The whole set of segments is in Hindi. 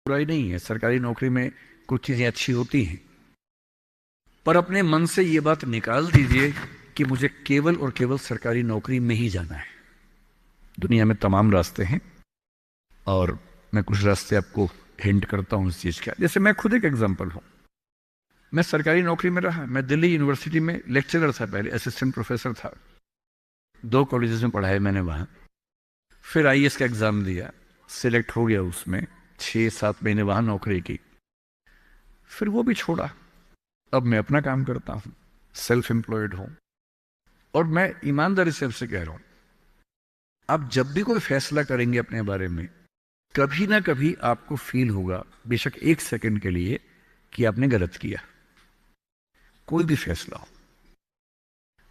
बुराई नहीं है, सरकारी नौकरी में कुछ चीजें अच्छी होती हैं, पर अपने मन से ये बात निकाल दीजिए कि मुझे केवल और केवल सरकारी नौकरी में ही जाना है। दुनिया में तमाम रास्ते हैं, और मैं कुछ रास्ते आपको हिंट करता हूं इस चीज का। जैसे मैं खुद एक एग्जांपल हूं। मैं सरकारी नौकरी में रहा, मैं दिल्ली यूनिवर्सिटी में लेक्चरर था, पहले असिस्टेंट प्रोफेसर था, 2 कॉलेजेस में पढ़ाया मैंने वहां। फिर आईएएस का एग्जाम दिया, सिलेक्ट हो गया उसमें, 6-7 महीने वहां नौकरी की, फिर वो भी छोड़ा। अब मैं अपना काम करता हूं, सेल्फ एम्प्लॉयड हूं। और मैं ईमानदारी से आपसे कह रहा हूं, आप जब भी कोई फैसला करेंगे अपने बारे में, कभी ना कभी आपको फील होगा, बेशक 1 सेकंड के लिए, कि आपने गलत किया। कोई भी फैसला हो,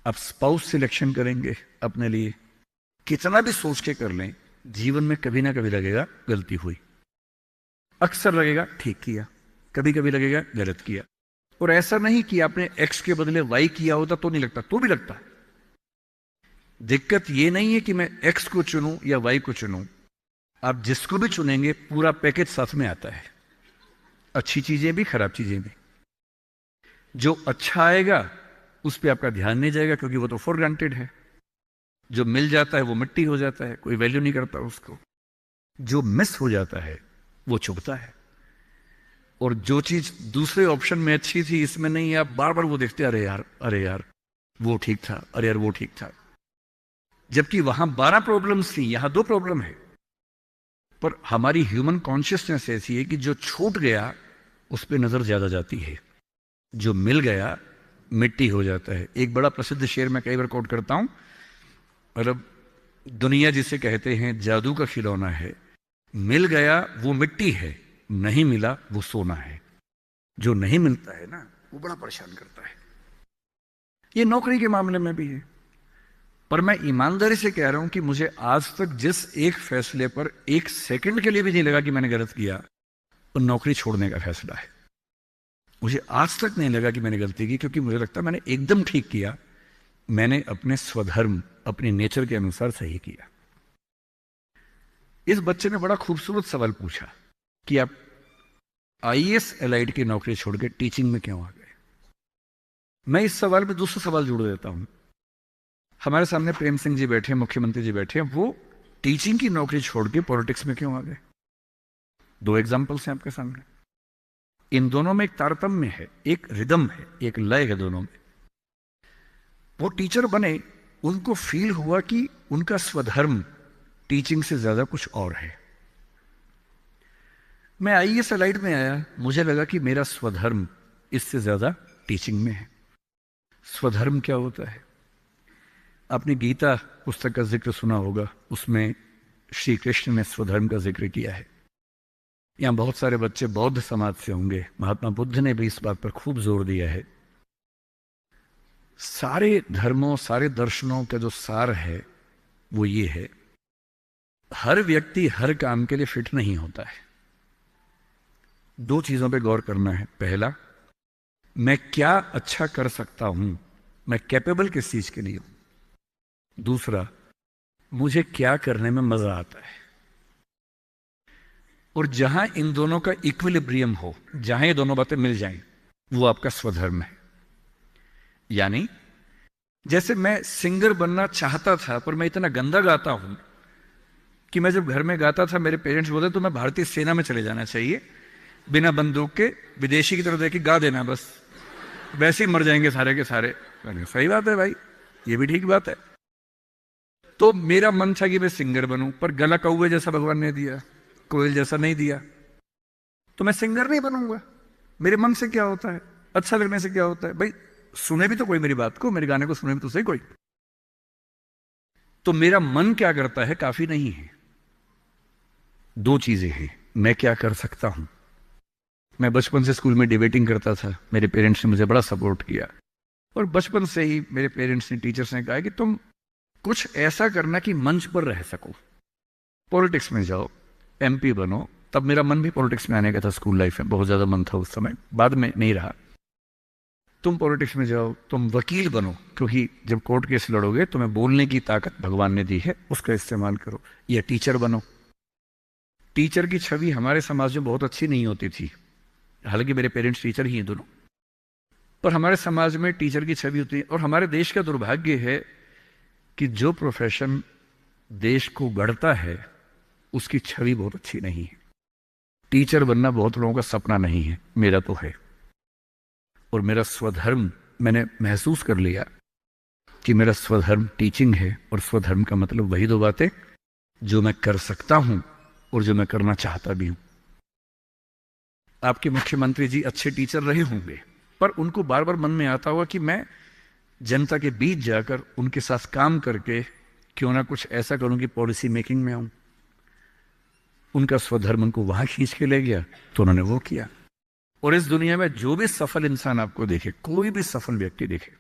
आप स्पाउस सिलेक्शन करेंगे अपने लिए, कितना भी सोच के कर लें, जीवन में कभी ना कभी लगेगा गलती हुई। अक्सर लगेगा ठीक किया, कभी कभी लगेगा गलत किया। और ऐसा नहीं कि आपने एक्स के बदले वाई किया होता तो नहीं लगता, तो भी लगता है। दिक्कत ये नहीं है कि मैं एक्स को चुनूं या वाई को चुनूं, आप जिसको भी चुनेंगे पूरा पैकेज साथ में आता है, अच्छी चीजें भी खराब चीजें भी। जो अच्छा आएगा उस पर आपका ध्यान नहीं जाएगा, क्योंकि वो तो फॉर ग्रांटेड है। जो मिल जाता है वो मिट्टी हो जाता है, कोई वैल्यू नहीं करता उसको। जो मिस हो जाता है वो चुभता है। और जो चीज दूसरे ऑप्शन में अच्छी थी, इसमें नहीं है, आप बार बार वो देखते, अरे यार अरे यार वो ठीक था, अरे यार वो ठीक था। जबकि वहां 12 प्रॉब्लम्स थी, यहां 2 प्रॉब्लम है। पर हमारी ह्यूमन कॉन्शियसनेस ऐसी है कि जो छूट गया उस पर नजर ज्यादा जाती है, जो मिल गया मिट्टी हो जाता है। एक बड़ा प्रसिद्ध शेर मैं कई बार कोट करता हूं, मतलब, दुनिया जिसे कहते हैं जादू का खिलौना है, मिल गया वो मिट्टी है, नहीं मिला वो सोना है। जो नहीं मिलता है ना, वो बड़ा परेशान करता है। ये नौकरी के मामले में भी है। पर मैं ईमानदारी से कह रहा हूं कि मुझे आज तक जिस एक फैसले पर 1 सेकंड के लिए भी नहीं लगा कि मैंने गलत किया, वो नौकरी छोड़ने का फैसला है। मुझे आज तक नहीं लगा कि मैंने गलती की, क्योंकि मुझे लगता मैंने एकदम ठीक किया। मैंने अपने स्वधर्म, अपने नेचर के अनुसार सही किया। इस बच्चे ने बड़ा खूबसूरत सवाल पूछा कि आप आईएएस एलाइड की नौकरी छोड़ के टीचिंग में क्यों आ गए। मैं इस सवाल में दूसरा सवाल जोड़ देता हूं। हमारे सामने प्रेम सिंह जी बैठे हैं, मुख्यमंत्री जी बैठे हैं, वो टीचिंग की नौकरी छोड़ के पॉलिटिक्स में क्यों आ गए। 2 एग्जाम्पल्स हैं आपके सामने। इन दोनों में एक तारतम्य है, एक रिदम है, एक लय है दोनों में। वो टीचर बने, उनको फील हुआ कि उनका स्वधर्म टीचिंग से ज्यादा कुछ और है। मैं आईएएस एलाइड में आया, मुझे लगा कि मेरा स्वधर्म इससे ज्यादा टीचिंग में है। स्वधर्म क्या होता है? आपने गीता पुस्तक का जिक्र सुना होगा, उसमें श्री कृष्ण ने स्वधर्म का जिक्र किया है। यहां बहुत सारे बच्चे बौद्ध समाज से होंगे, महात्मा बुद्ध ने भी इस बात पर खूब जोर दिया है। सारे धर्मों, सारे दर्शनों का जो सार है वो ये है, हर व्यक्ति हर काम के लिए फिट नहीं होता है। 2 चीजों पे गौर करना है। पहला, मैं क्या अच्छा कर सकता हूं, मैं कैपेबल किस चीज के लिए हूं। दूसरा, मुझे क्या करने में मजा आता है। और जहां इन दोनों का इक्विलिब्रियम हो, जहां ये दोनों बातें मिल जाएं, वो आपका स्वधर्म है। यानी जैसे मैं सिंगर बनना चाहता था, पर मैं इतना गंदा गाता हूं कि मैं जब घर में गाता था, मेरे पेरेंट्स बोलते तो मैं भारतीय सेना में चले जाना चाहिए, बिना बंदूक के विदेशी की तरह देख के गा देना, बस वैसे ही मर जाएंगे सारे के सारे। मैंने कहा, सही बात है भाई, ये भी ठीक बात है। तो मेरा मन था कि मैं सिंगर बनूं, पर गला कौवे जैसा भगवान ने दिया, कोयल जैसा नहीं दिया, तो मैं सिंगर नहीं बनूंगा। मेरे मन से क्या होता है, अच्छा लगने से क्या होता है भाई। सुने भी तो कोई मेरी बात को, मेरे गाने को सुने भी तो सही कोई। तो मेरा मन क्या करता है काफी नहीं है। 2 चीजें हैं, मैं क्या कर सकता हूं। मैं बचपन से स्कूल में डिबेटिंग करता था, मेरे पेरेंट्स ने मुझे बड़ा सपोर्ट किया। और बचपन से ही मेरे पेरेंट्स ने, टीचर्स ने कहा कि तुम कुछ ऐसा करना कि मंच पर रह सको, पॉलिटिक्स में जाओ, एमपी बनो। तब मेरा मन भी पॉलिटिक्स में आने का था, स्कूल लाइफ में बहुत ज्यादा मन था उस समय, बाद में नहीं रहा। तुम पॉलिटिक्स में जाओ, तुम वकील बनो, क्योंकि जब कोर्ट केस लड़ोगे तुम्हें बोलने की ताकत भगवान ने दी है, उसका इस्तेमाल करो। या टीचर बनो। टीचर की छवि हमारे समाज में बहुत अच्छी नहीं होती थी, हालांकि मेरे पेरेंट्स टीचर ही हैं दोनों, पर हमारे समाज में टीचर की छवि होती है। और हमारे देश का दुर्भाग्य है कि जो प्रोफेशन देश को गढ़ता है उसकी छवि बहुत अच्छी नहीं है। टीचर बनना बहुत लोगों का सपना नहीं है, मेरा तो है। और मेरा स्वधर्म, मैंने महसूस कर लिया कि मेरा स्वधर्म टीचिंग है। और स्वधर्म का मतलब वही दो बातें जो मैं कर सकता हूं और जो मैं करना चाहता भी हूं। आपके मुख्यमंत्री जी अच्छे टीचर रहे होंगे, पर उनको बार बार मन में आता होगा कि मैं जनता के बीच जाकर उनके साथ काम करके क्यों ना कुछ ऐसा करूं कि पॉलिसी मेकिंग में आऊं। उनका स्वधर्म उनको वहां खींच के ले गया, तो उन्होंने वो किया। और इस दुनिया में जो भी सफल इंसान आपको देखे, कोई भी सफल व्यक्ति देखे,